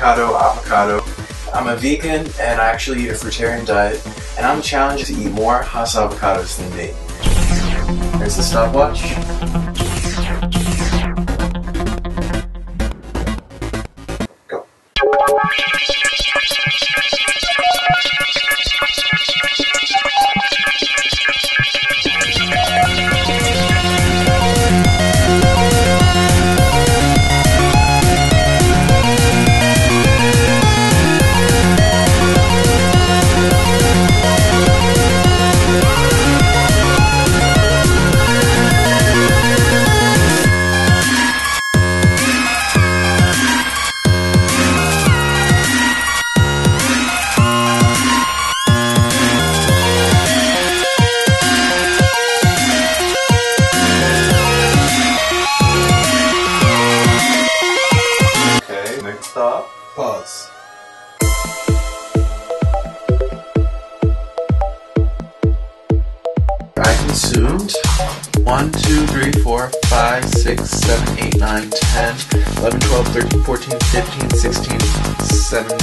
Avocado. I'm a vegan and I actually eat a fruitarian diet, and I'm challenged to eat more Hass avocados than me. Here's the stopwatch. Go. Stop. Pause. I consumed 1, 2, 3, 4, 5, 6, 7, 8, 9, 10, 11, 12, 13, 14, 15, 16, 17.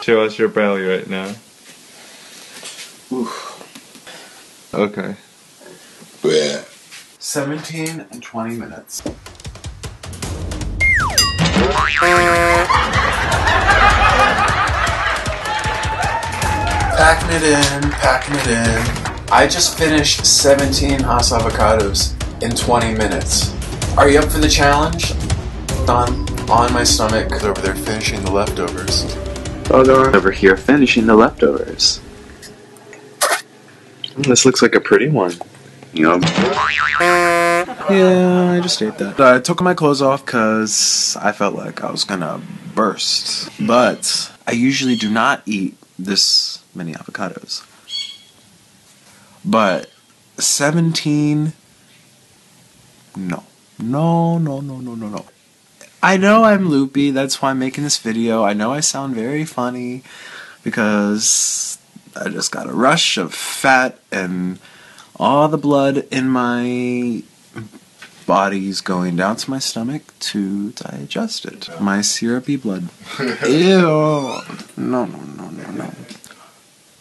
Show us your belly right now. Oof. Okay. 17 and 20 minutes. Packing it in. I just finished 17 Hass avocados in 20 minutes. Are you up for the challenge? On my stomach, over there finishing the leftovers. Over here finishing the leftovers. This looks like a pretty one. Yup. Yeah, I just ate that. I took my clothes off because I felt like I was gonna burst. But I usually do not eat this many avocados. But 17... No. I know I'm loopy, that's why I'm making this video. I know I sound very funny because I just got a rush of fat and all the blood in my body's going down to my stomach to digest it. My syrupy blood. Ew. No.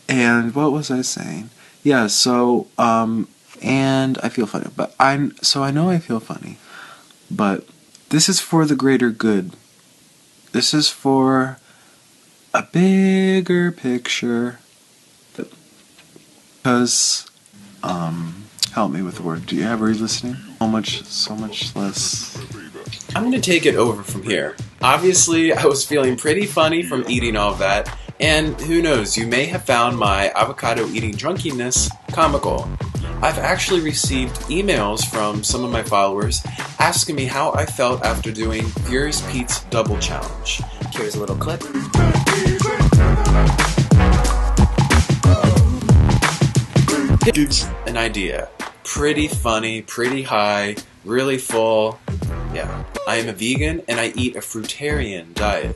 And what was I saying? Yeah, so, and I feel funny. But I know I feel funny. But this is for the greater good. This is for a bigger picture. Because, help me with the word. Do you have re-listening? So much less. I'm gonna take it over from here. Obviously, I was feeling pretty funny from eating all of that, and who knows, you may have found my avocado eating drunkenness comical. I've actually received emails from some of my followers asking me how I felt after doing Furious Pete's double challenge. Here's a little clip. Gives an idea. Pretty funny, pretty high, really full. Yeah, I am a vegan and I eat a fruitarian diet.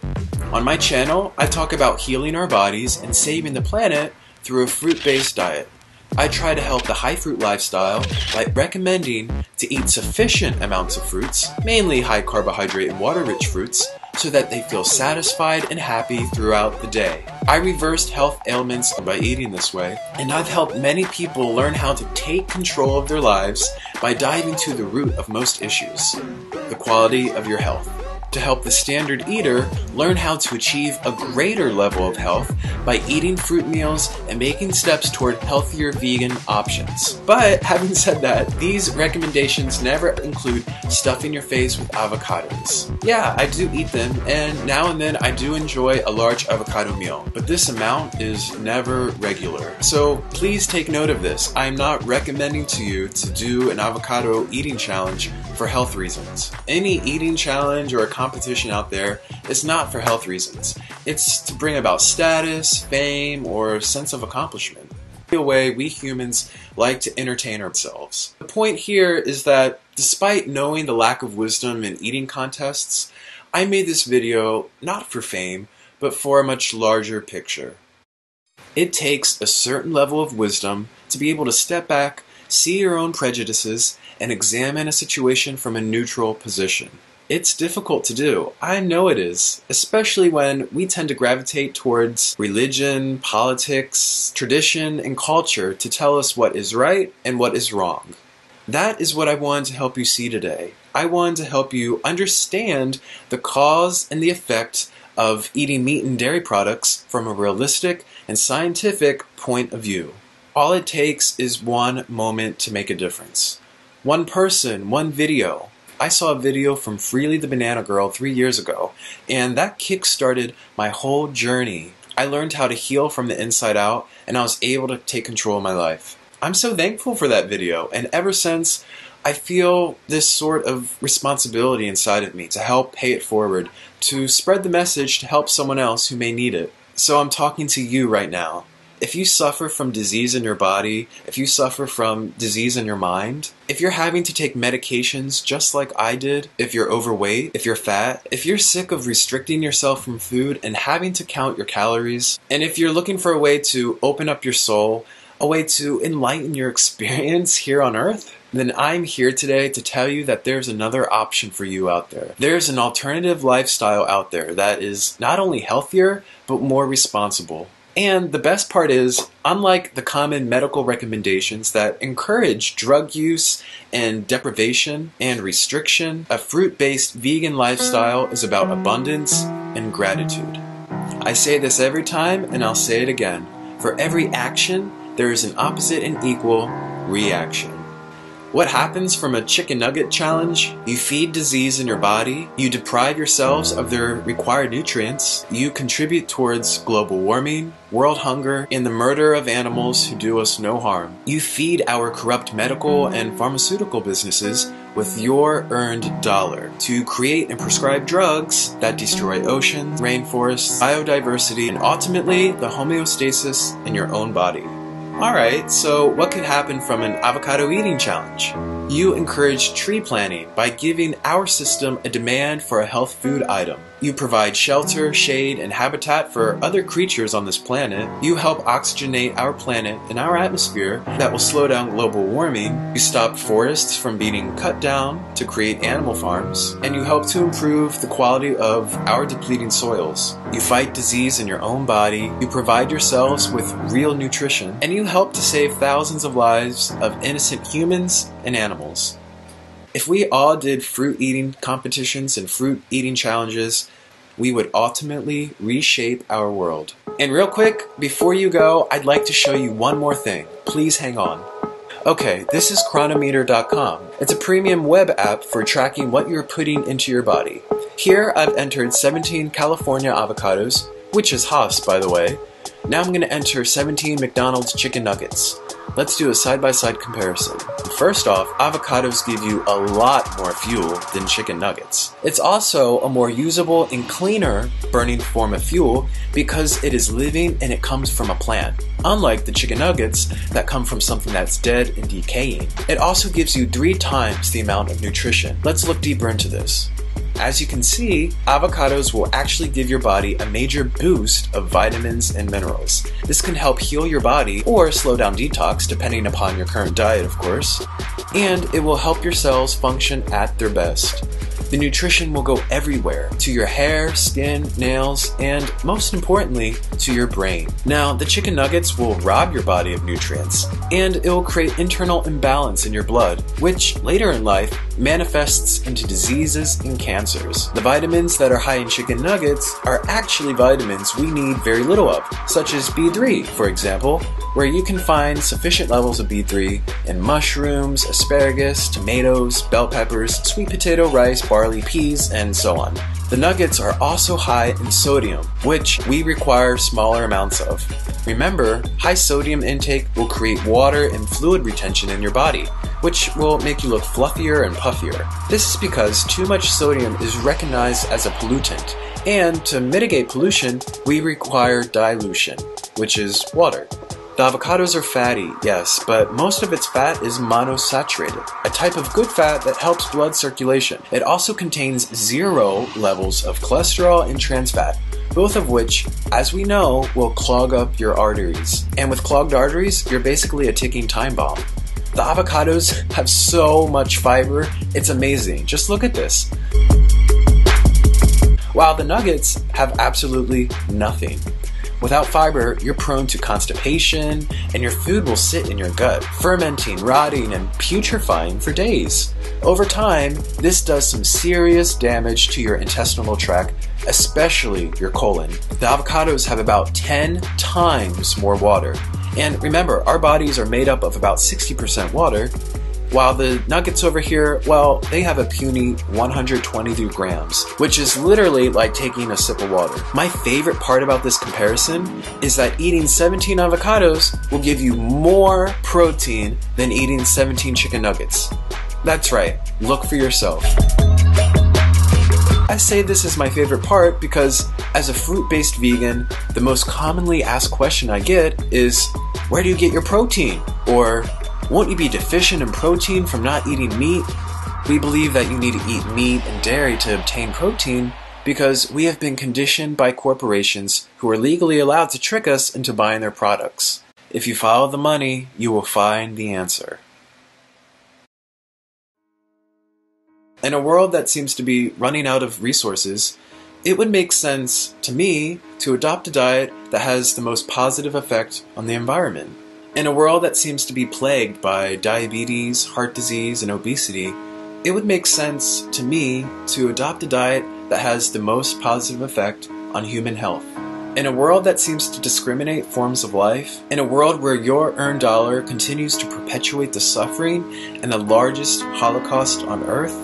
On my channel, I talk about healing our bodies and saving the planet through a fruit-based diet. I try to help the high fruit lifestyle by recommending to eat sufficient amounts of fruits, mainly high carbohydrate and water-rich fruits, so that they feel satisfied and happy throughout the day. I reversed health ailments by eating this way, and I've helped many people learn how to take control of their lives by diving to the root of most issues, the quality of your health. To help the standard eater learn how to achieve a greater level of health by eating fruit meals and making steps toward healthier vegan options. But having said that, these recommendations never include stuffing your face with avocados. Yeah, I do eat them, and now and then I do enjoy a large avocado meal, but this amount is never regular. So please take note of this. I'm not recommending to you to do an avocado eating challenge for health reasons. Any eating challenge or a competition out there is not for health reasons. It's to bring about status, fame, or a sense of accomplishment. In a way, we humans like to entertain ourselves. The point here is that despite knowing the lack of wisdom in eating contests, I made this video not for fame, but for a much larger picture. It takes a certain level of wisdom to be able to step back, see your own prejudices, and examine a situation from a neutral position. It's difficult to do. I know it is, especially when we tend to gravitate towards religion, politics, tradition, and culture to tell us what is right and what is wrong. That is what I wanted to help you see today. I wanted to help you understand the cause and the effect of eating meat and dairy products from a realistic and scientific point of view. All it takes is one moment to make a difference. One person, one video. I saw a video from Freely the Banana Girl 3 years ago, and that kick-started my whole journey. I learned how to heal from the inside out, and I was able to take control of my life. I'm so thankful for that video, and ever since, I feel this sort of responsibility inside of me to help pay it forward, to spread the message to help someone else who may need it. So I'm talking to you right now. If you suffer from disease in your body, if you suffer from disease in your mind, if you're having to take medications just like I did, if you're overweight, if you're fat, if you're sick of restricting yourself from food and having to count your calories, and if you're looking for a way to open up your soul, a way to enlighten your experience here on Earth, then I'm here today to tell you that there's another option for you out there. There's an alternative lifestyle out there that is not only healthier, but more responsible. And the best part is, unlike the common medical recommendations that encourage drug use and deprivation and restriction, a fruit-based vegan lifestyle is about abundance and gratitude. I say this every time, and I'll say it again. For every action, there is an opposite and equal reaction. What happens from a chicken nugget challenge? You feed disease in your body, you deprive yourselves of their required nutrients, you contribute towards global warming, world hunger, and the murder of animals who do us no harm. You feed our corrupt medical and pharmaceutical businesses with your earned dollar to create and prescribe drugs that destroy oceans, rainforests, biodiversity, and ultimately the homeostasis in your own body. Alright, so what could happen from an avocado eating challenge? You encourage tree planting by giving our system a demand for a health food item. You provide shelter, shade, and habitat for other creatures on this planet. You help oxygenate our planet and our atmosphere that will slow down global warming. You stop forests from being cut down to create animal farms. And you help to improve the quality of our depleting soils. You fight disease in your own body. You provide yourselves with real nutrition. And you help to save thousands of lives of innocent humans and animals. If we all did fruit eating competitions and fruit eating challenges, we would ultimately reshape our world. And real quick, before you go, I'd like to show you one more thing. Please hang on. Okay, this is Chronometer.com. It's a premium web app for tracking what you're putting into your body. Here I've entered 17 California avocados, which is Haas by the way. Now I'm going to enter 17 McDonald's chicken nuggets. Let's do a side-by-side comparison. First off, avocados give you a lot more fuel than chicken nuggets. It's also a more usable and cleaner burning form of fuel because it is living and it comes from a plant, unlike the chicken nuggets that come from something that's dead and decaying. It also gives you 3 times the amount of nutrition. Let's look deeper into this. As you can see, avocados will actually give your body a major boost of vitamins and minerals. This can help heal your body or slow down detox depending upon your current diet, of course. And it will help your cells function at their best. The nutrition will go everywhere, to your hair, skin, nails, and most importantly, to your brain. Now, the chicken nuggets will rob your body of nutrients, and it will create internal imbalance in your blood, which later in life manifests into diseases and cancers. The vitamins that are high in chicken nuggets are actually vitamins we need very little of, such as B3, for example, where you can find sufficient levels of B3 in mushrooms, asparagus, tomatoes, bell peppers, sweet potato, rice, barley, peas, and so on. The nuggets are also high in sodium, which we require smaller amounts of. Remember, high sodium intake will create water and fluid retention in your body, which will make you look fluffier and puffier. This is because too much sodium is recognized as a pollutant, and to mitigate pollution, we require dilution, which is water. The avocados are fatty, yes, but most of its fat is monosaturated, a type of good fat that helps blood circulation. It also contains 0 levels of cholesterol and trans fat, both of which, as we know, will clog up your arteries. And with clogged arteries, you're basically a ticking time bomb. The avocados have so much fiber, it's amazing. Just look at this. While the nuggets have absolutely nothing. Without fiber, you're prone to constipation, and your food will sit in your gut, fermenting, rotting, and putrefying for days. Over time, this does some serious damage to your intestinal tract, especially your colon. The avocados have about 10 times more water. And remember, our bodies are made up of about 60% water, while the nuggets over here, well, they have a puny 123 grams, which is literally like taking a sip of water. My favorite part about this comparison is that eating 17 avocados will give you more protein than eating 17 chicken nuggets. That's right, look for yourself. I say this is my favorite part because as a fruit-based vegan, the most commonly asked question I get is, where do you get your protein? Or, won't you be deficient in protein from not eating meat? We believe that you need to eat meat and dairy to obtain protein because we have been conditioned by corporations who are legally allowed to trick us into buying their products. If you follow the money, you will find the answer. In a world that seems to be running out of resources, it would make sense to me to adopt a diet that has the most positive effect on the environment. In a world that seems to be plagued by diabetes, heart disease, and obesity, it would make sense to me to adopt a diet that has the most positive effect on human health. In a world that seems to discriminate forms of life, in a world where your earned dollar continues to perpetuate the suffering and the largest Holocaust on Earth,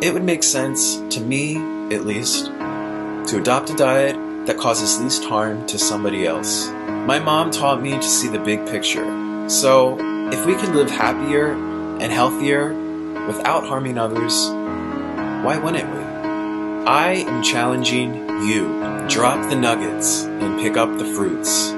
it would make sense, to me at least, to adopt a diet that causes least harm to somebody else. My mom taught me to see the big picture. So, if we can live happier and healthier without harming others, why wouldn't we? I am challenging you. Drop the nuggets and pick up the fruits.